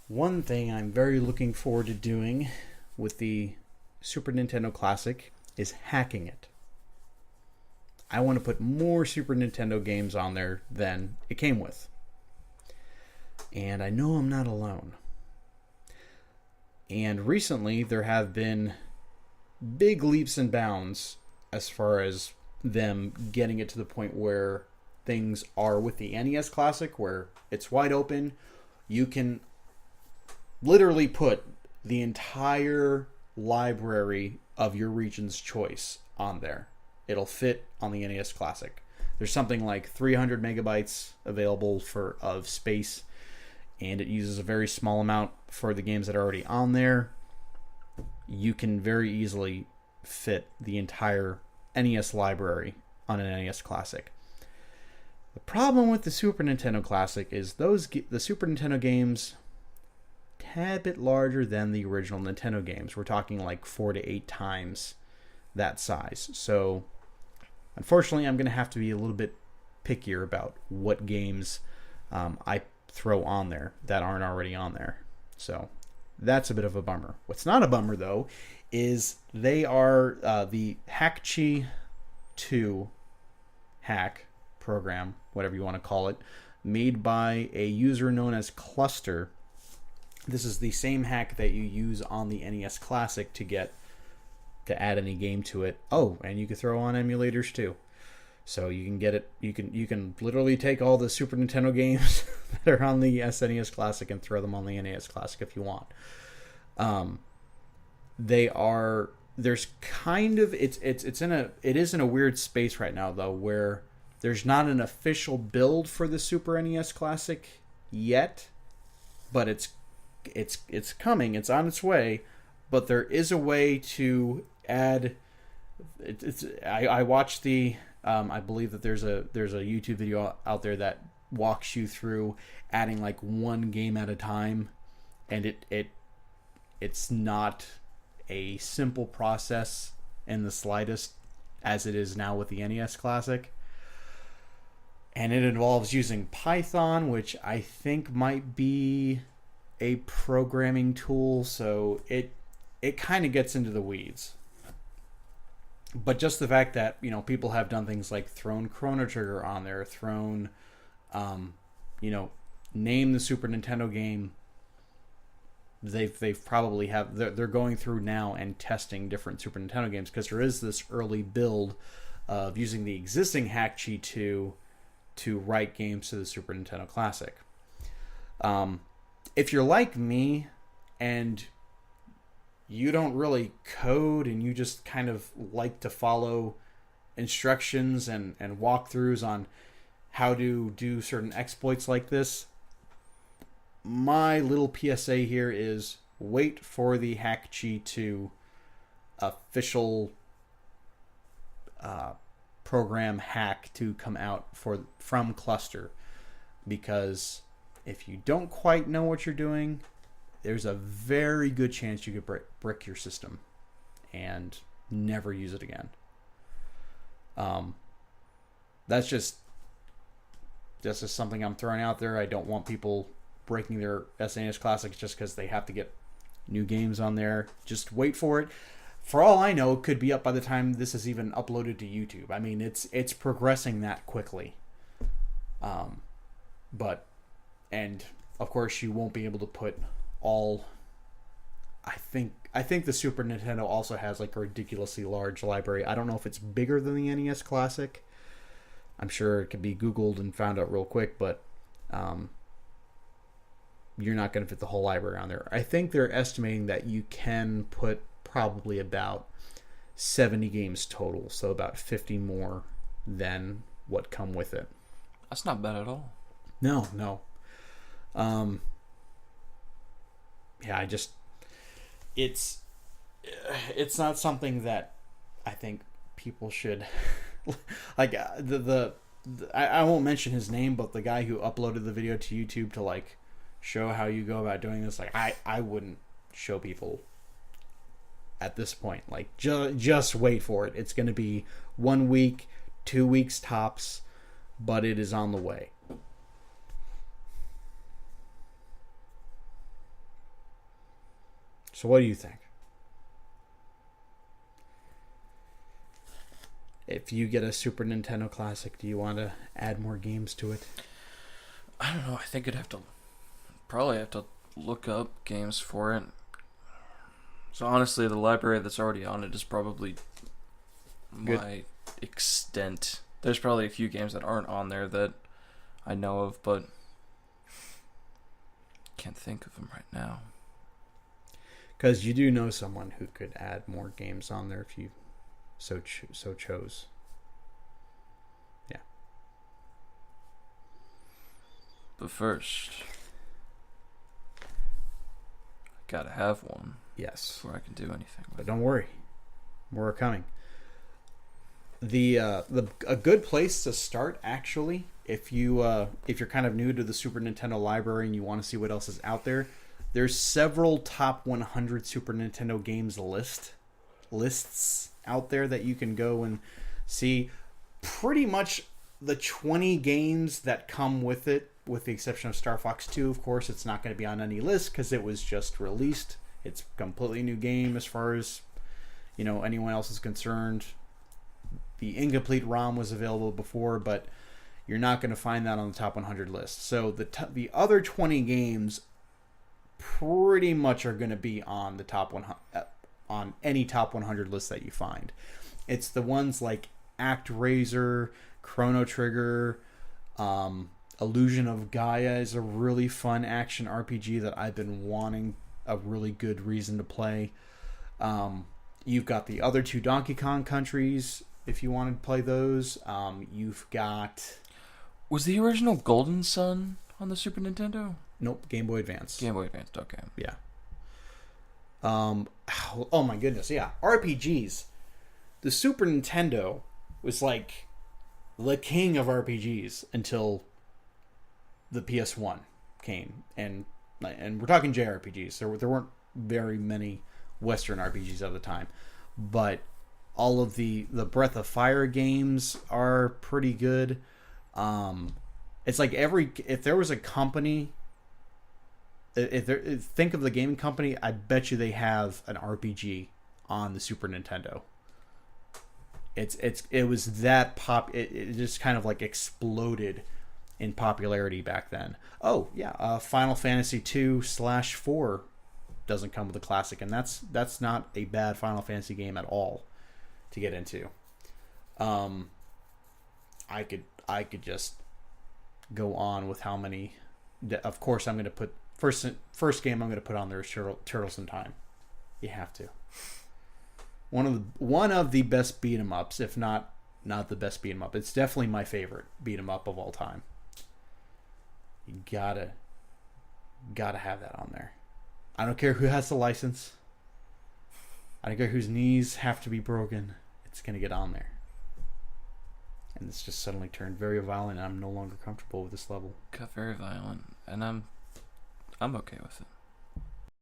One thing I'm very looking forward to doing with the Super Nintendo Classic is hacking it. I want to put more Super Nintendo games on there than it came with. And I know I'm not alone. And recently, there have been big leaps and bounds as far as them getting it to the point where things are with the NES Classic, where it's wide open. You can literally put the entire library of your region's choice on there. It'll fit on the NES Classic. There's something like 300 megabytes available of space, and it uses a very small amount for the games that are already on there. You can very easily fit the entire NES library on an NES Classic. The problem with the Super Nintendo Classic is the Super Nintendo games tad bit larger than the original Nintendo games. We're talking like 4 to 8 times that size. So unfortunately, I'm going to have to be a little bit pickier about what games I throw on there that aren't already on there. So that's a bit of a bummer. What's not a bummer, though, is they are the Hack-Chi 2 hack program, whatever you want to call it, made by a user known as Cluster. This is the same hack that you use on the NES Classic to add any game to it. Oh, and you can throw on emulators too. So you can get it. You can literally take all the Super Nintendo games that are on the SNES Classic and throw them on the NES Classic if you want. There's kind of it is in a weird space right now though, where there's not an official build for the Super NES Classic yet, but it's coming. It's on its way. But there is a way to add. I watched the. I believe that there's a YouTube video out there that walks you through adding like one game at a time, and it's not a simple process in the slightest as it is now with the NES Classic. And it involves using Python, which I think might be a programming tool, so it kind of gets into the weeds. But just the fact that, people have done things like thrown Chrono Trigger on there, name the Super Nintendo game. They've probably they're going through now and testing different Super Nintendo games, because there is this early build of using the existing Hack-Chi 2 to write games to the Super Nintendo Classic. If you're like me and you don't really code and you just kind of like to follow instructions and walkthroughs on how to do certain exploits like this, my little PSA here is wait for the Hack-Chi 2 official program hack to come out from Cluster, because if you don't quite know what you're doing, there's a very good chance you could brick your system and never use it again. That's just something I'm throwing out there. I don't want people breaking their SNES Classics just because they have to get new games on there. Just wait for it. For all I know, it could be up by the time this is even uploaded to YouTube. I mean, it's progressing that quickly. And of course, you won't be able to put all. I think the Super Nintendo also has like a ridiculously large library. I don't know if it's bigger than the NES Classic. I'm sure it could be Googled and found out real quick, but you're not going to fit the whole library on there. I think they're estimating that you can put probably about 70 games total, so about 50 more than what come with it. That's not bad at all. No. Yeah, it's not something that I think people should like. I won't mention his name, but the guy who uploaded the video to YouTube to like show how you go about doing this, like I wouldn't show people at this point. Like just wait for it. It's going to be 1 week, 2 weeks tops, but it is on the way. So what do you think? If you get a Super Nintendo Classic, do you want to add more games to it? I don't know. I think I'd probably have to look up games for it. So honestly, the library that's already on it is probably Good. my extent. There's probably a few games that aren't on there that I know of, but can't think of them right now. Because you do know someone who could add more games on there if you so chose. Yeah. But first, I gotta have one Yes. before I can do anything But with it. don't worry, more are coming. The a good place to start, actually, if you're kind of new to the Super Nintendo library and you want to see what else is out there, there's several top 100 Super Nintendo games lists out there that you can go and see. Pretty much the 20 games that come with it, with the exception of Star Fox 2, of course, it's not going to be on any list because it was just released. It's a completely new game as far as anyone else is concerned. The incomplete ROM was available before, but you're not going to find that on the top 100 list. So the other 20 games pretty much are going to be on the top 100, on any top 100 list that you find. It's the ones like ActRaiser, Chrono Trigger, Illusion of Gaia is a really fun action RPG that I've been wanting a really good reason to play. You've got the other two Donkey Kong countries if you want to play those. You've got... Was the original Golden Sun on the Super Nintendo? Nope, Game Boy Advance. Game Boy Advance, okay. Yeah. Oh my goodness, yeah. RPGs. The Super Nintendo was like the king of RPGs until the PS1 came. And we're talking JRPGs. There weren't very many Western RPGs at the time. But all of the Breath of Fire games are pretty good. It's like if there was a company, think of the gaming company, I bet you they have an RPG on the Super Nintendo. It was that pop. It just kind of like exploded in popularity back then. Oh yeah, Final Fantasy 2/4 doesn't come with a classic, and that's not a bad Final Fantasy game at all to get into. I could just go on with how many. Of course, I'm going to put first game I'm going to put on there is Turtles in Time. You have to. One of the best beat 'em ups, if not the best beat 'em up. It's definitely my favorite beat 'em up of all time. You gotta have that on there. I don't care who has the license. I don't care whose knees have to be broken. It's gonna get on there. And it's just suddenly turned very violent, and I'm no longer comfortable with this level. Got very violent, and I'm okay with it.